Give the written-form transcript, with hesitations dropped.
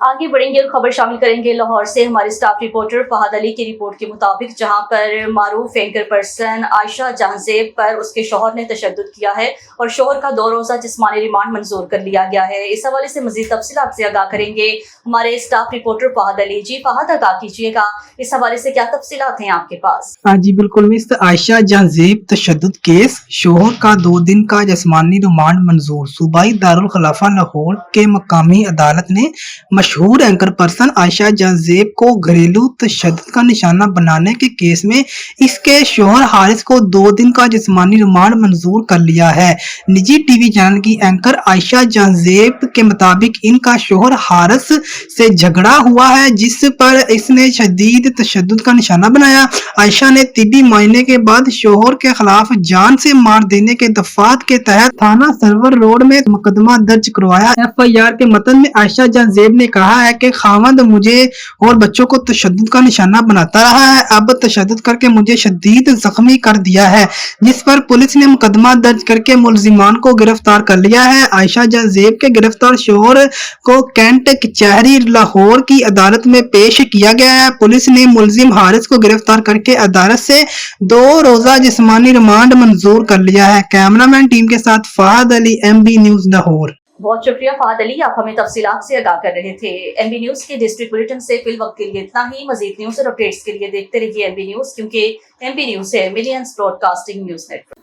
आगे बढ़ेंगे और खबर शामिल करेंगे लाहौर से हमारे स्टाफ रिपोर्टर फहद अली की रिपोर्ट के मुताबिक, जहां पर मारूफ एंकर पर्सन आयशा जहांजेब पर उसके शौहर ने तशद्दुद किया है और शौहर का 2 रोज़ा जिस्मानी रिमांड मंजूर कर लिया गया है। इस हवाले से मजीद तफसीलात से आगाह करेंगे हमारे स्टाफ रिपोर्टर फहद अली। जी फहद, आगाह कीजिएगा, इस हवाले से क्या तफसीलात हैं आपके पास? हाँ जी बिल्कुल मिस, आयशा जहांजेब तशद्दुद केस, शोहर का 2 दिन का जिस्मानी रिमांड मंजूर। सूबाई दारुल खिलाफा लाहौर के मकामी अदालत ने मशहूर एंकर पर्सन आयशा जहांजेब को घरेलू तशद्दुद का निशाना बनाने के केस में इसके शोहर हारिस को 2 दिन का जिस्मानी रिमांड मंजूर कर लिया है। निजी टीवी चैनल की एंकर आयशा जहांजेब के मुताबिक इनका शोहर हारिस से झगड़ा हुआ है, जिस पर इसने शदीद तशद्दुद का निशाना बनाया। आयशा ने तिबी मुआयने के बाद शोहर के खिलाफ जान से मार देने के दफात के तहत थाना सरवर रोड में मुकदमा दर्ज करवाया। FIR के मतन में आयशा जहांजेब ने कहा है कि खावंद मुझे और बच्चों को तशद्दुद का निशाना बनाता रहा है, अब तशद्दुद करके मुझे शदीद जख्मी कर दिया है, जिस पर पुलिस ने मुकदमा दर्ज करके मुलजिमान को गिरफ्तार कर लिया है। आयशा जहांजेब के गिरफ्तार शोहर को कैंट कचहरी लाहौर की अदालत में पेश किया गया है। पुलिस ने मुलजिम हारिस को गिरफ्तार करके अदालत से 2 रोजा जिस्मानी रिमांड मंजूर कर लिया है। कैमरामैन टीम के साथ फहद अली, MB न्यूज लाहौर। बहुत शुक्रिया फहद अली, आप हमें तफसीलात से आगाह कर रहे थे। MB न्यूज के डिस्ट्रिक्ट बुलेटिन से फिल वक्त के लिए इतना ही। मजीद न्यूज और अपडेट्स के लिए देखते रहिए MB न्यूज, क्योंकि MB न्यूज है मिलियंस ब्रॉडकास्टिंग न्यूज नेटवर्क।